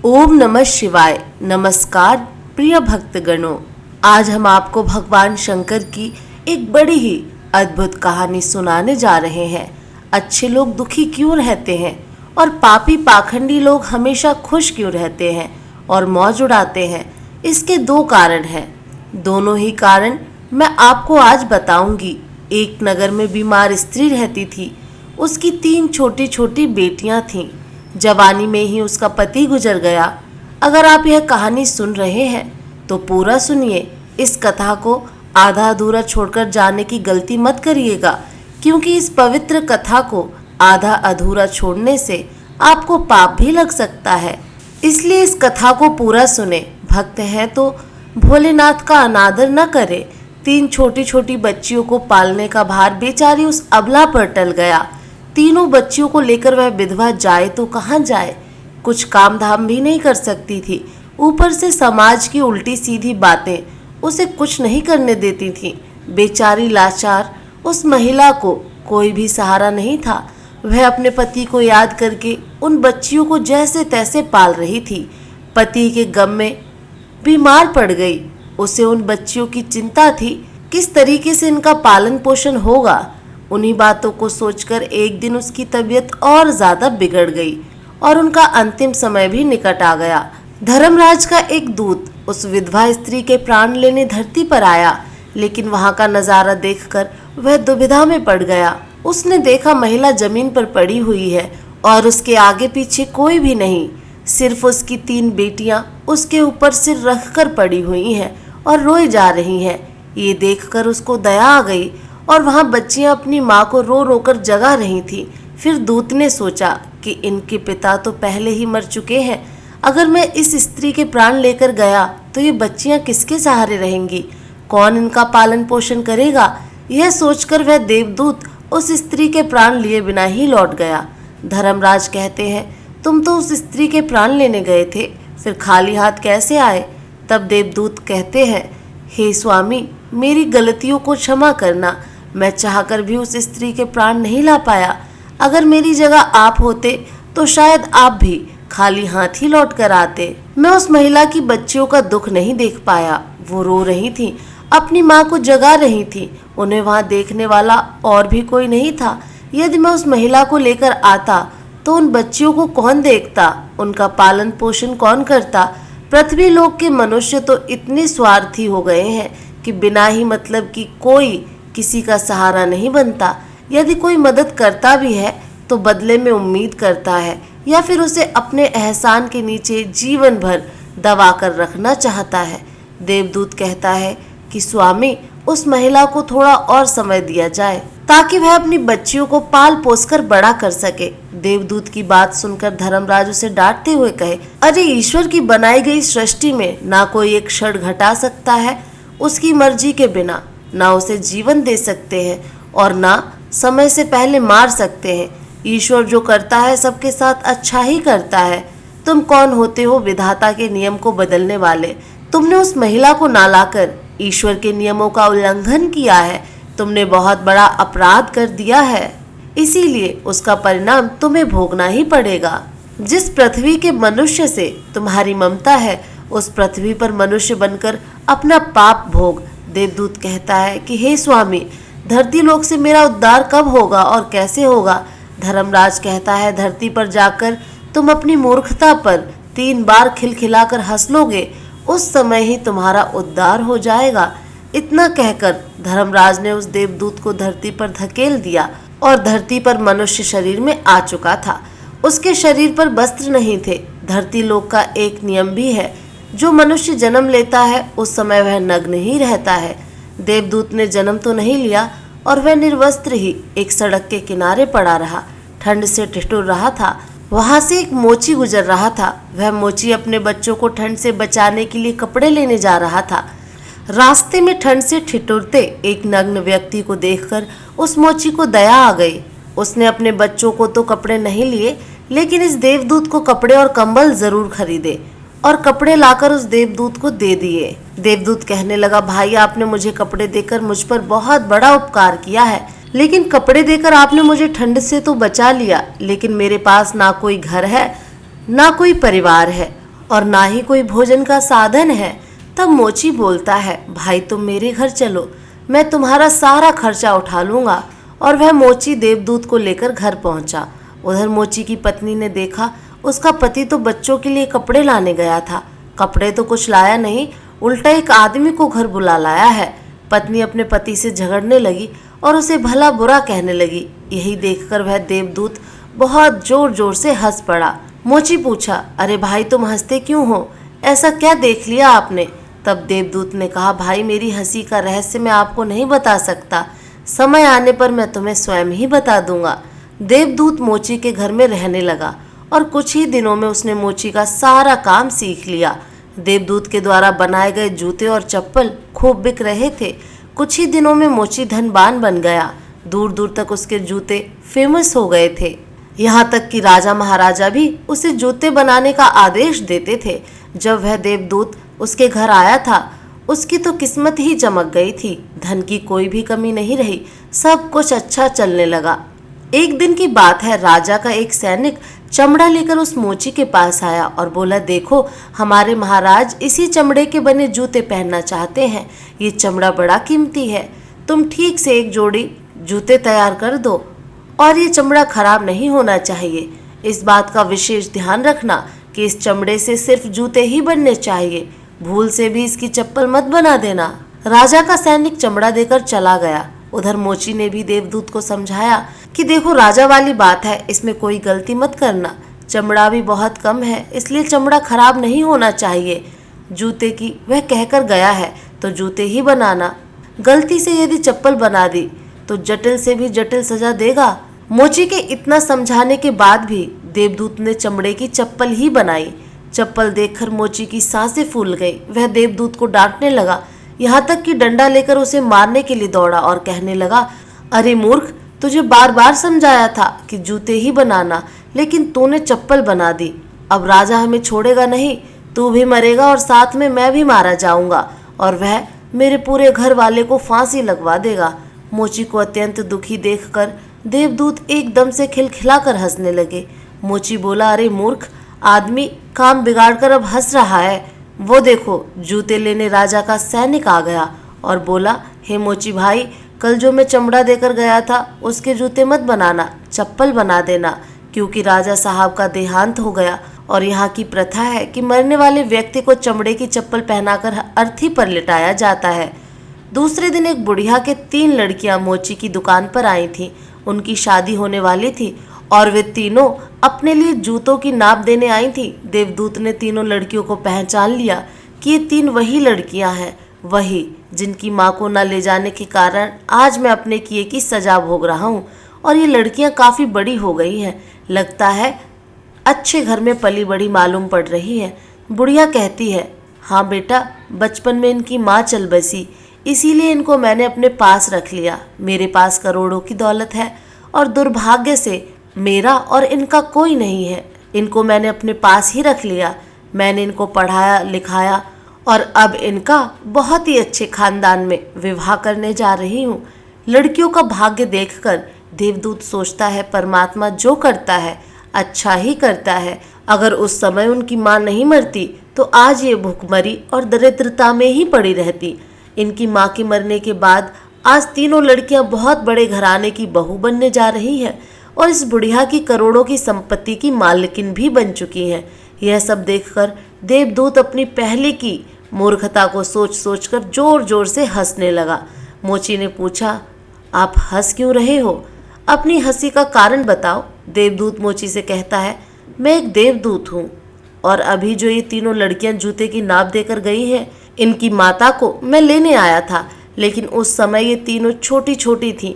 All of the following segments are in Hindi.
ओम नमः शिवाय। नमस्कार प्रिय भक्तगणों, आज हम आपको भगवान शंकर की एक बड़ी ही अद्भुत कहानी सुनाने जा रहे हैं। अच्छे लोग दुखी क्यों रहते हैं और पापी पाखंडी लोग हमेशा खुश क्यों रहते हैं और मौज उड़ाते हैं? इसके दो कारण हैं। दोनों ही कारण मैं आपको आज बताऊंगी। एक नगर में बीमार स्त्री रहती थी। उसकी 3 छोटी छोटी बेटियां थीं। जवानी में ही उसका पति गुजर गया। अगर आप यह कहानी सुन रहे हैं तो पूरा सुनिए। इस कथा को आधा अधूरा छोड़कर जाने की गलती मत करिएगा, क्योंकि इस पवित्र कथा को आधा अधूरा छोड़ने से आपको पाप भी लग सकता है। इसलिए इस कथा को पूरा सुने। भक्त हैं तो भोलेनाथ का अनादर न करे। 3 छोटी छोटी बच्चियों को पालने का भार बेचारी उस अबला पर टल गया। तीनों बच्चियों को लेकर वह विधवा जाए तो कहाँ जाए? कुछ काम धाम भी नहीं कर सकती थी। ऊपर से समाज की उल्टी सीधी बातें उसे कुछ नहीं करने देती थीं। बेचारी लाचार उस महिला को कोई भी सहारा नहीं था। वह अपने पति को याद करके उन बच्चियों को जैसे तैसे पाल रही थी। पति के गम में बीमार पड़ गई। उसे उन बच्चियों की चिंता थी, किस तरीके से इनका पालन पोषण होगा। उन्हीं बातों को सोचकर एक दिन उसकी तबीयत और ज्यादा बिगड़ गई और उनका अंतिम समय भी निकट आ गया। धर्मराज का एक दूत उस विधवा स्त्री के प्राण लेने धरती पर आया, लेकिन वहां का नजारा देखकर वह दुविधा में पड़ गया। उसने देखा महिला जमीन पर पड़ी हुई है और उसके आगे पीछे कोई भी नहीं। सिर्फ उसकी 3 बेटियां उसके ऊपर सिर रखकर पड़ी हुई हैं और रोई जा रही हैं। ये देखकर उसको दया आ गई और वहां बच्चियां अपनी माँ को रो रो कर जगा रही थीं। फिर दूत ने सोचा कि इनके पिता तो पहले ही मर चुके हैं। अगर मैं इस स्त्री के प्राण लेकर गया तो ये बच्चियां किसके सहारे रहेंगी? कौन इनका पालन पोषण करेगा? यह सोचकर वह देवदूत उस स्त्री के प्राण लिए बिना ही लौट गया। धर्मराज कहते हैं, तुम तो उस स्त्री के प्राण लेने गए थे, फिर खाली हाथ कैसे आए? तब देवदूत कहते हैं, हे स्वामी, मेरी गलतियों को क्षमा करना। मैं चाहकर भी उस स्त्री के प्राण नहीं ला पाया। अगर मेरी जगह आप होते तो शायद आप भी खाली हाथ ही लौट कर आते। मैं उस महिला की बच्चियों का दुख नहीं देख पाया। वो रो रही थी, अपनी माँ को जगा रही थी। उन्हें वहां देखने वाला और भी कोई नहीं था। यदि मैं उस महिला को लेकर आता तो उन बच्चियों को कौन देखता? उनका पालन पोषण कौन करता? पृथ्वी लोक के मनुष्य तो इतने स्वार्थी हो गए हैं कि बिना ही मतलब की कोई किसी का सहारा नहीं बनता। यदि कोई मदद करता भी है तो बदले में उम्मीद करता है या फिर उसे अपने एहसान के नीचे जीवन भर दबा कर रखना चाहता है। देवदूत कहता है कि स्वामी, उस महिला को थोड़ा और समय दिया जाए ताकि वह अपनी बच्चियों को पाल पोस कर बड़ा कर सके। देवदूत की बात सुनकर धर्मराज उसे डांटते हुए कहे, अरे ईश्वर की बनाई गई सृष्टि में ना कोई एक क्षण घटा सकता है। उसकी मर्जी के बिना ना उसे जीवन दे सकते हैं और ना समय से पहले मार सकते हैं। ईश्वर जो करता है सबके साथ अच्छा ही करता है। तुम कौन होते हो विधाता के नियम को बदलने वाले? तुमने उस महिला को ना लाकर ईश्वर के नियमों का उल्लंघन किया है। तुमने बहुत बड़ा अपराध कर दिया है, इसीलिए उसका परिणाम तुम्हें भोगना ही पड़ेगा। जिस पृथ्वी के मनुष्य से तुम्हारी ममता है, उस पृथ्वी पर मनुष्य बनकर अपना पाप भोग। देवदूत कहता है कि हे स्वामी, धरती लोक से मेरा उद्धार कब होगा और कैसे होगा? धर्मराज कहता है, धरती पर जाकर तुम अपनी मूर्खता पर 3 बार खिलखिलाकर हंस लोगे, उस समय ही तुम्हारा उद्धार हो जाएगा। इतना कहकर धर्मराज ने उस देवदूत को धरती पर धकेल दिया और धरती पर मनुष्य शरीर में आ चुका था। उसके शरीर पर वस्त्र नहीं थे। धरती लोक का एक नियम भी है, जो मनुष्य जन्म लेता है उस समय वह नग्न ही रहता है। देवदूत ने जन्म तो नहीं लिया और वह निर्वस्त्र ही एक सड़क के किनारे पड़ा रहा। ठंड से ठिठुर रहा था। वहां से एक मोची गुजर रहा था। वह मोची अपने बच्चों को ठंड से बचाने के लिए कपड़े लेने जा रहा था। रास्ते में ठंड से ठिठुरते एक नग्न व्यक्ति को देखकर उस मोची को दया आ गई। उसने अपने बच्चों को तो कपड़े नहीं लिए, लेकिन इस देवदूत को कपड़े और कंबल जरूर खरीदे और कपड़े लाकर उस देवदूत को दे दिए। देवदूत कहने लगा, भाई, आपने मुझे कपड़े देकर मुझ पर बहुत बड़ा उपकार किया है, लेकिन कपड़े देकर आपने मुझे ठंड से तो बचा लिया, लेकिन मेरे पास ना कोई घर है ना कोई परिवार है और ना ही कोई भोजन का साधन है। तब मोची बोलता है, भाई तुम मेरे घर चलो, मैं तुम्हारा सारा खर्चा उठा लूंगा। और वह मोची देवदूत को लेकर घर पहुंचा। उधर मोची की पत्नी ने देखा उसका पति तो बच्चों के लिए कपड़े लाने गया था, कपड़े तो कुछ लाया नहीं, उल्टा एक आदमी को घर बुला लाया है। पत्नी अपने पति से झगड़ने लगी और उसे भला बुरा कहने लगी। यही देखकर वह देवदूत बहुत जोर जोर से हंस पड़ा। मोची पूछा, अरे भाई तुम हंसते क्यों हो, ऐसा क्या देख लिया आपने? तब देवदूत ने कहा, भाई मेरी हंसी का रहस्य मैं आपको नहीं बता सकता, समय आने पर मैं तुम्हें स्वयं ही बता दूंगा। देवदूत मोची के घर में रहने लगा और कुछ ही दिनों में उसने मोची का सारा काम सीख लिया। देवदूत के द्वारा बनाए गए जूते और चप्पल खूब बिक रहे थे। कुछ ही दिनों में मोची धनवान बन गया। दूर दूर तक उसके जूते फेमस हो गए थे। यहाँ तक कि राजा महाराजा भी उसे जूते बनाने का आदेश देते थे। जब वह देवदूत उसके घर आया था, उसकी तो किस्मत ही चमक गई थी। धन की कोई भी कमी नहीं रही, सब कुछ अच्छा चलने लगा। एक दिन की बात है, राजा का एक सैनिक चमड़ा लेकर उस मोची के पास आया और बोला, देखो हमारे महाराज इसी चमड़े के बने जूते पहनना चाहते हैं। ये चमड़ा बड़ा कीमती है, तुम ठीक से एक जोड़ी जूते तैयार कर दो और ये चमड़ा खराब नहीं होना चाहिए। इस बात का विशेष ध्यान रखना कि इस चमड़े से सिर्फ जूते ही बनने चाहिए, भूल से भी इसकी चप्पल मत बना देना। राजा का सैनिक चमड़ा देकर चला गया। उधर मोची ने भी देवदूत को समझाया कि देखो राजा वाली बात है, इसमें कोई गलती मत करना, चमड़ा भी बहुत कम है, इसलिए चमड़ा खराब नहीं होना चाहिए। जूते की वह कहकर गया है तो जूते ही बनाना, गलती से यदि चप्पल बना दी तो जटिल से भी जटिल सजा देगा। मोची के इतना समझाने के बाद भी देवदूत ने चमड़े की चप्पल ही बनाई। चप्पल देखकर मोची की सांसें फूल गई। वह देवदूत को डांटने लगा, यहाँ तक कि डंडा लेकर उसे मारने के लिए दौड़ा और कहने लगा, अरे मूर्ख, तुझे बार बार समझाया था कि जूते ही बनाना, लेकिन तूने चप्पल बना दी। अब राजा हमें छोड़ेगा नहीं, तू भी मरेगा और साथ में मैं भी मारा जाऊंगा और वह मेरे पूरे घर वाले को फांसी लगवा देगा। मोची को अत्यंत दुखी देखकर देवदूत एकदम से खिलखिलाकर हंसने लगे। मोची बोला, अरे मूर्ख, आदमी काम बिगाड़कर अब हंस रहा है। वो देखो जूते लेने राजा का सैनिक आ गया और बोला, हे मोची भाई, कल जो मैं चमड़ा देकर गया था उसके जूते मत बनाना, चप्पल बना देना, क्योंकि राजा साहब का देहांत हो गया और यहाँ की प्रथा है कि मरने वाले व्यक्ति को चमड़े की चप्पल पहनाकर अर्थी पर लिटाया जाता है। दूसरे दिन एक बुढ़िया के 3 लड़कियां मोची की दुकान पर आई थीं। उनकी शादी होने वाली थी और वे तीनों अपने लिए जूतों की नाप देने आई थी। देवदूत ने तीनों लड़कियों को पहचान लिया कि ये 3 वही लड़कियां हैं, वही जिनकी माँ को न ले जाने के कारण आज मैं अपने किए की सजा भोग रहा हूँ। और ये लड़कियां काफ़ी बड़ी हो गई हैं, लगता है अच्छे घर में पली बड़ी मालूम पड़ रही है। बुढ़िया कहती है, हाँ बेटा, बचपन में इनकी माँ चल बसी, इसीलिए इनको मैंने अपने पास रख लिया। मेरे पास करोड़ों की दौलत है और दुर्भाग्य से मेरा और इनका कोई नहीं है। इनको मैंने अपने पास ही रख लिया। मैंने इनको पढ़ाया लिखाया और अब इनका बहुत ही अच्छे खानदान में विवाह करने जा रही हूँ। लड़कियों का भाग्य देखकर देवदूत सोचता है, परमात्मा जो करता है अच्छा ही करता है। अगर उस समय उनकी माँ नहीं मरती तो आज ये भूखमरी और दरिद्रता में ही पड़ी रहती। इनकी माँ के मरने के बाद आज तीनों लड़कियां बहुत बड़े घराने की बहू बनने जा रही हैं और इस बुढ़िया की करोड़ों की संपत्ति की मालकिन भी बन चुकी हैं। यह सब देखकर देवदूत अपनी पहले की मूर्खता को सोच सोचकर जोर जोर से हंसने लगा। मोची ने पूछा, आप हंस क्यों रहे हो? अपनी हंसी का कारण बताओ। देवदूत मोची से कहता है, मैं एक देवदूत हूँ और अभी जो ये तीनों लड़कियां जूते की नाप देकर गई हैं, इनकी माता को मैं लेने आया था, लेकिन उस समय ये तीनों छोटी छोटी थीं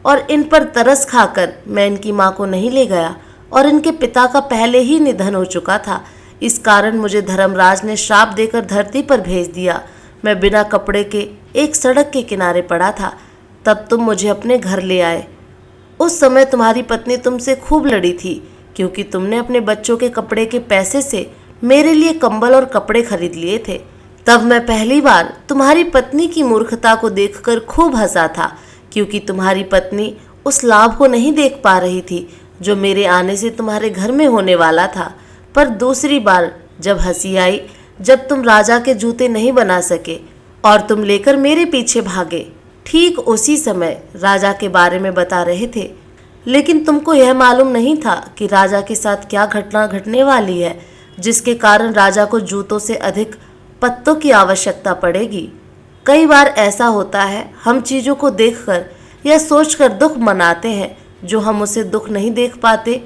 और इन पर तरस खाकर मैं इनकी माँ को नहीं ले गया और इनके पिता का पहले ही निधन हो चुका था। इस कारण मुझे धर्मराज ने श्राप देकर धरती पर भेज दिया। मैं बिना कपड़े के एक सड़क के किनारे पड़ा था, तब तुम मुझे अपने घर ले आए। उस समय तुम्हारी पत्नी तुमसे खूब लड़ी थी क्योंकि तुमने अपने बच्चों के कपड़े के पैसे से मेरे लिए कंबल और कपड़े खरीद लिए थे। तब मैं पहली बार तुम्हारी पत्नी की मूर्खता को देखकर खूब हंसा था, क्योंकि तुम्हारी पत्नी उस लाभ को नहीं देख पा रही थी जो मेरे आने से तुम्हारे घर में होने वाला था। पर दूसरी बार जब हंसी आई जब तुम राजा के जूते नहीं बना सके और तुम लेकर मेरे पीछे भागे। ठीक उसी समय राजा के बारे में बता रहे थे, लेकिन तुमको यह मालूम नहीं था कि राजा के साथ क्या घटना घटने वाली है, जिसके कारण राजा को जूतों से अधिक पत्तों की आवश्यकता पड़ेगी। कई बार ऐसा होता है, हम चीज़ों को देखकर या सोचकर दुख मनाते हैं जो हम उसे दुख नहीं देख पाते,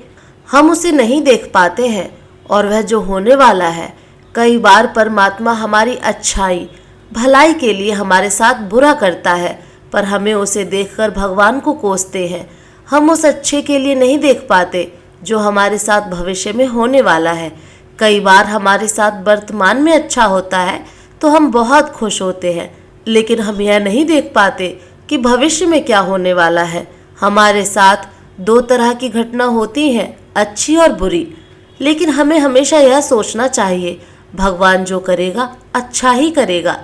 हम उसे नहीं देख पाते हैं और वह जो होने वाला है। कई बार परमात्मा हमारी अच्छाई भलाई के लिए हमारे साथ बुरा करता है, पर हमें उसे देखकर भगवान को कोसते हैं। हम उस अच्छे के लिए नहीं देख पाते जो हमारे साथ भविष्य में होने वाला है। कई बार हमारे साथ वर्तमान में अच्छा होता है तो हम बहुत खुश होते हैं, लेकिन हम यह नहीं देख पाते कि भविष्य में क्या होने वाला है। हमारे साथ दो तरह की घटना होती हैं, अच्छी और बुरी, लेकिन हमें हमेशा यह सोचना चाहिए भगवान जो करेगा अच्छा ही करेगा।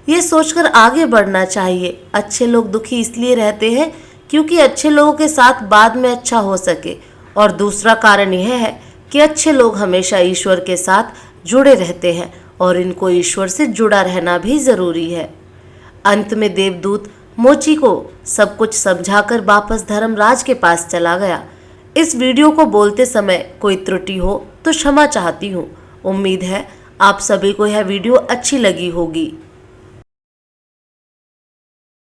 ये सोचकर आगे बढ़ना चाहिए। अच्छे लोग दुखी इसलिए रहते हैं क्योंकि अच्छे लोगों के साथ बाद में अच्छा हो सके, और दूसरा कारण यह है कि अच्छे लोग हमेशा ईश्वर के साथ जुड़े रहते हैं और इनको ईश्वर से जुड़ा रहना भी ज़रूरी है। अंत में देवदूत मोची को सब कुछ समझाकर वापस धर्मराज के पास चला गया। इस वीडियो को बोलते समय कोई त्रुटि हो तो क्षमा चाहती हूँ। उम्मीद है आप सभी को यह वीडियो अच्छी लगी होगी।